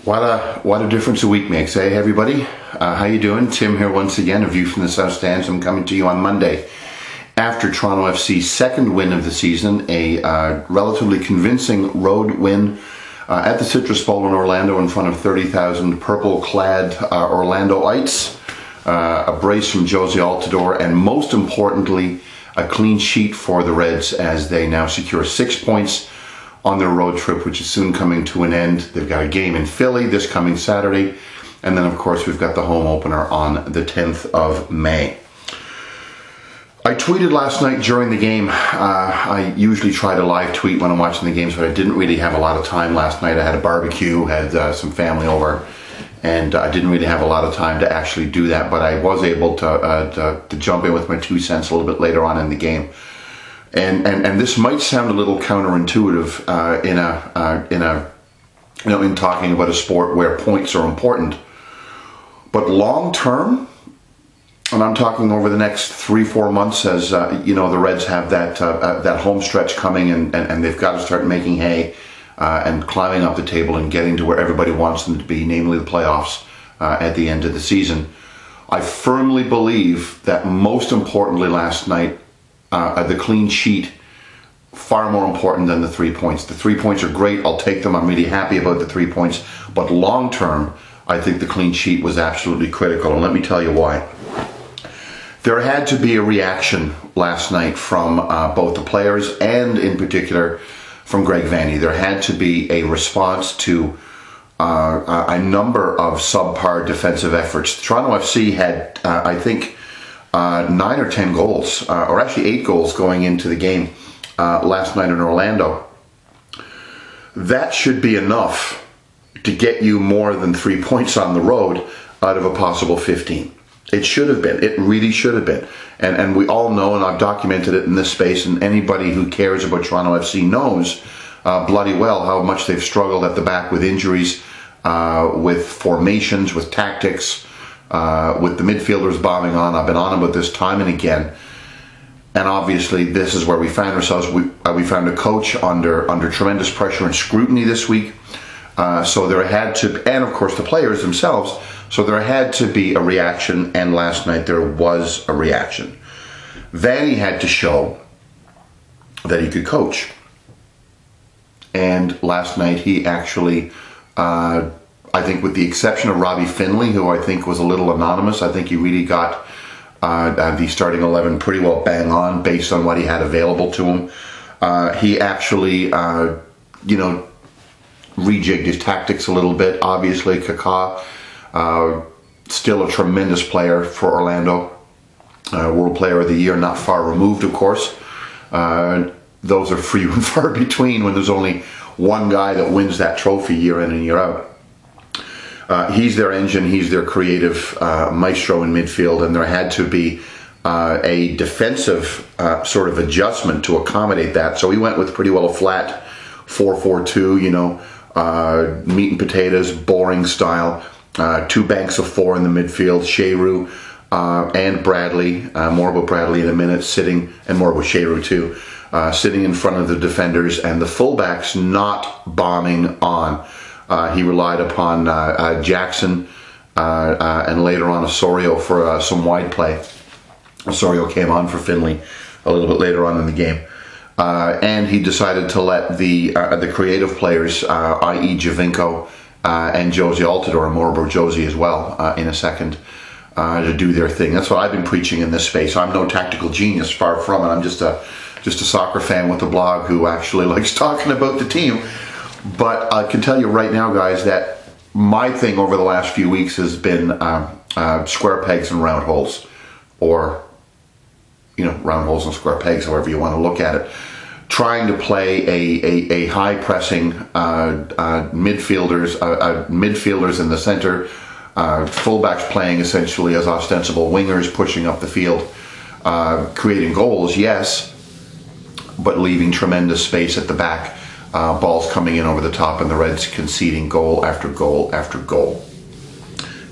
What a difference a week makes, eh, everybody? How you doing? Tim here once again, a view from the South Stands. I'm coming to you on Monday after Toronto FC's second win of the season, a relatively convincing road win at the Citrus Bowl in Orlando in front of 30,000 purple-clad Orlandoites, a brace from Jozy Altidore, and most importantly, a clean sheet for the Reds as they now secure 6 points on their road trip, which is soon coming to an end. They've got a game in Philly this coming Saturday, and then of course we've got the home opener on the 10th of May. I tweeted last night during the game. I usually try to live tweet when I'm watching the games, but I didn't really have a lot of time last night. I had a barbecue, had some family over, and I didn't really have a lot of time to actually do that, but I was able to jump in with my 2 cents a little bit later on in the game. And this might sound a little counterintuitive in talking about a sport where points are important, but long term, and I'm talking over the next 3-4 months, as the Reds have that home stretch coming, and they've got to start making hay and climbing up the table and getting to where everybody wants them to be, namely the playoffs at the end of the season. I firmly believe that most importantly last night, the clean sheet, far more important than the 3 points. The 3 points are great. I'll take them. I'm really happy about the 3 points. But long term, I think the clean sheet was absolutely critical. And let me tell you why. There had to be a reaction last night from both the players and in particular from Greg Vanney. There had to be a response to a number of subpar defensive efforts. Toronto FC had, I think, 9 or 10 goals, or actually 8 goals going into the game last night in Orlando. That should be enough to get you more than 3 points on the road out of a possible 15. It should have been. It really should have been. And we all know, and I've documented it in this space, and anybody who cares about Toronto FC knows bloody well how much they've struggled at the back with injuries, with formations, with tactics, with the midfielders bombing on. I've been on about this time and again. And obviously this is where we found ourselves. We found a coach under tremendous pressure and scrutiny this week. So there had to, and of course the players themselves, so there had to be a reaction, and last night there was a reaction. Vanney had to show that he could coach. And last night he actually, I think with the exception of Robbie Findlay, who I think was a little anonymous, I think he really got the starting 11 pretty well bang on based on what he had available to him. He actually, rejigged his tactics a little bit. Obviously, Kaká, still a tremendous player for Orlando. World Player of the Year, not far removed, of course. Those are few and far between when there's only one guy that wins that trophy year in and year out. He's their engine, he's their creative maestro in midfield, and there had to be a defensive sort of adjustment to accommodate that. So he went with pretty well a flat 4-4-2, meat and potatoes, boring style. 2 banks of 4 in the midfield, Sheru and Bradley, more about Bradley in a minute, sitting, and more about Sheru too, sitting in front of the defenders, and the fullbacks not bombing on. He relied upon Jackson and later on Osorio for some wide play. Osorio came on for Findlay a little bit later on in the game. And he decided to let the creative players, i.e. Giovinco and Jozy Altidore, and more about Jozy as well in a second, to do their thing. That's what I've been preaching in this space. I'm no tactical genius, far from it. I'm just a soccer fan with a blog who actually likes talking about the team. But I can tell you right now, guys, that my thing over the last few weeks has been square pegs and round holes, or round holes and square pegs, however you want to look at it. Trying to play a high pressing midfielders in the center, fullbacks playing essentially as ostensible wingers, pushing up the field, creating goals, yes, but leaving tremendous space at the back. Balls coming in over the top, and the Reds conceding goal after goal after goal.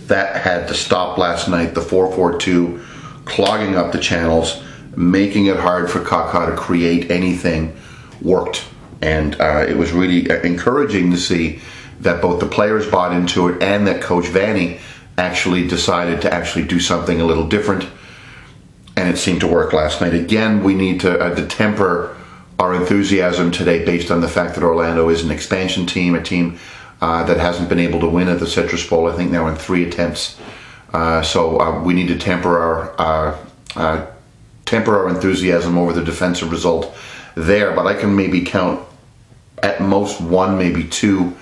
That had to stop last night. The 4-4-2, clogging up the channels, making it hard for Kaká to create anything, worked. And it was really encouraging to see that both the players bought into it and that Coach Vanny actually decided to actually do something a little different, and it seemed to work last night. Again, we need to temper our enthusiasm today based on the fact that Orlando is an expansion team, a team that hasn't been able to win at the Citrus Bowl, I think now in 3 attempts. So we need to temper our enthusiasm over the defensive result there, but I can maybe count at most 1, maybe 2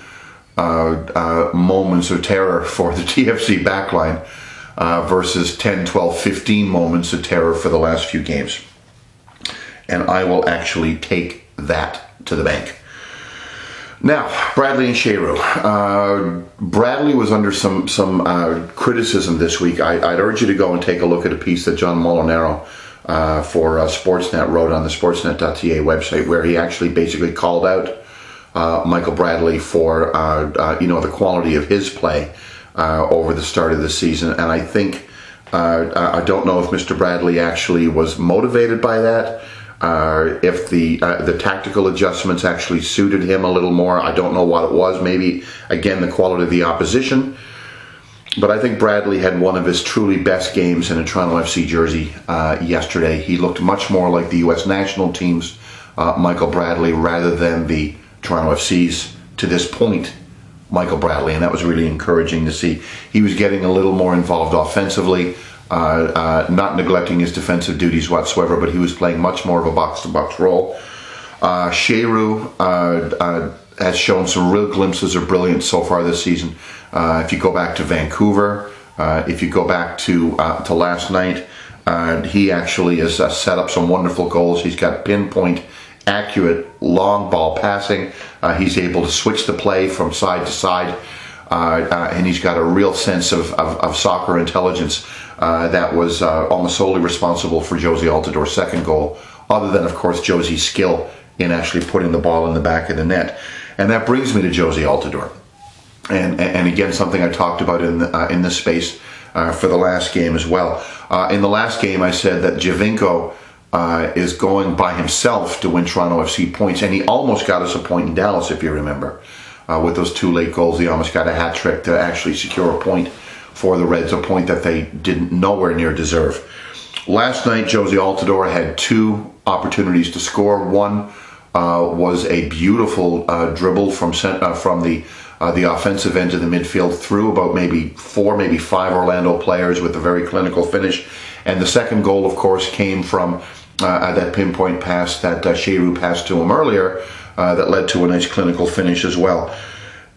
moments of terror for the TFC backline versus 10, 12, 15 moments of terror for the last few games. And I will actually take that to the bank. Now, Bradley and Sheru. Bradley was under some criticism this week. I'd urge you to go and take a look at a piece that John Molinaro for Sportsnet wrote on the sportsnet.ca website, where he actually basically called out Michael Bradley for the quality of his play over the start of the season. And I think I don't know if Mr. Bradley actually was motivated by that. If the tactical adjustments actually suited him a little more. I don't know what it was. Maybe, again, the quality of the opposition. But I think Bradley had one of his truly best games in a Toronto FC jersey yesterday. He looked much more like the U.S. national team's Michael Bradley rather than the Toronto FC's, to this point, Michael Bradley. And that was really encouraging to see. He was getting a little more involved offensively. Not neglecting his defensive duties whatsoever, but he was playing much more of a box-to-box role. Sheru has shown some real glimpses of brilliance so far this season. If you go back to Vancouver, if you go back to last night, he actually has set up some wonderful goals. He's got pinpoint, accurate, long ball passing. He's able to switch the play from side to side. And he's got a real sense of soccer intelligence that was almost solely responsible for Jozy Altidor's second goal, other than, of course, Jozy's skill in actually putting the ball in the back of the net. And that brings me to Jozy Altidor. And again, something I talked about in this space for the last game as well. In the last game, I said that Giovinco is going by himself to win Toronto FC points, and he almost got us a point in Dallas, if you remember. With those 2 late goals, he almost got a hat trick to actually secure a point for the Reds, a point that they didn't nowhere near deserve. Last night, Jozy Altidor had 2 opportunities to score. One was a beautiful dribble from the offensive end of the midfield through about maybe 4, maybe 5 Orlando players with a very clinical finish. And the second goal, of course, came from that pinpoint pass that Sheru passed to him earlier, that led to a nice clinical finish as well.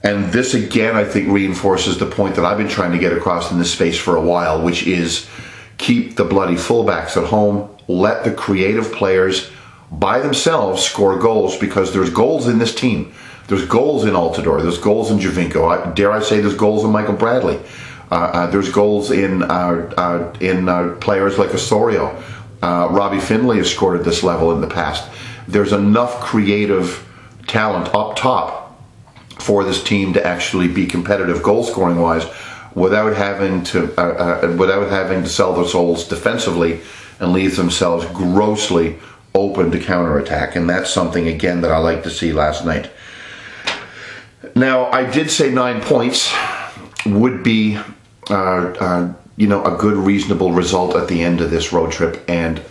And this, again, I think reinforces the point that I've been trying to get across in this space for a while, which is keep the bloody fullbacks at home. Let the creative players by themselves score goals, because there's goals in this team. There's goals in Altidor. There's goals in Giovinco. Dare I say there's goals in Michael Bradley. There's goals in players like Osorio. Robbie Findlay has scored at this level in the past. There's enough creative talent up top for this team to actually be competitive goal scoring wise, without having to sell their souls defensively and leave themselves grossly open to counterattack. And that's something, again, that I like to see last night. Now, I did say 9 points would be a good, reasonable result at the end of this road trip, and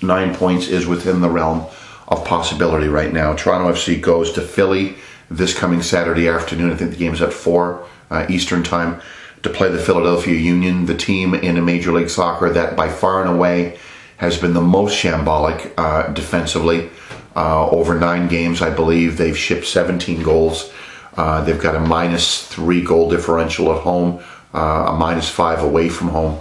9 points is within the realm of possibility right now. Toronto FC goes to Philly this coming Saturday afternoon. I think the game is at 4 Eastern time, to play the Philadelphia Union, the team in a Major League Soccer that by far and away has been the most shambolic defensively. Over 9 games, I believe, they've shipped 17 goals. They've got a -3 goal differential at home, a -5 away from home.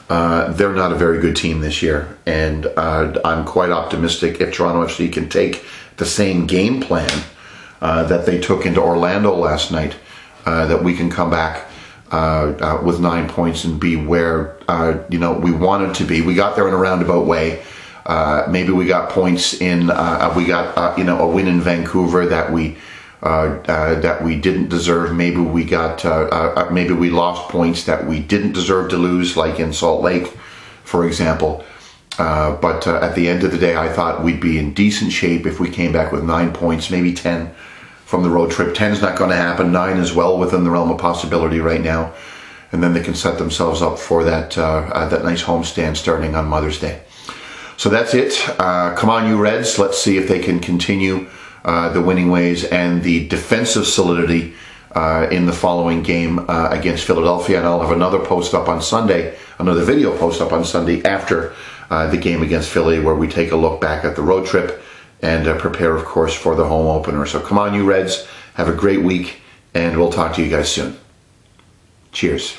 They're not a very good team this year, and I'm quite optimistic if Toronto FC can take the same game plan that they took into Orlando last night, that we can come back with 9 points and be where we wanted to be. We got there in a roundabout way. Maybe we got points in. We got a win in Vancouver that we didn't deserve. Maybe we got maybe we lost points that we didn't deserve to lose, like in Salt Lake, for example. But at the end of the day, I thought we'd be in decent shape if we came back with 9 points, maybe 10 from the road trip. 10's not going to happen. 9 is well within the realm of possibility right now. And then they can set themselves up for that nice homestand starting on Mother's Day. So that's it. Come on, you Reds. Let's see if they can continue the winning ways and the defensive solidity in the following game against Philadelphia. And I'll have another post up on Sunday, another video post up on Sunday after the game against Philly, where we take a look back at the road trip and prepare, of course, for the home opener. So come on, you Reds. Have a great week, and we'll talk to you guys soon. Cheers.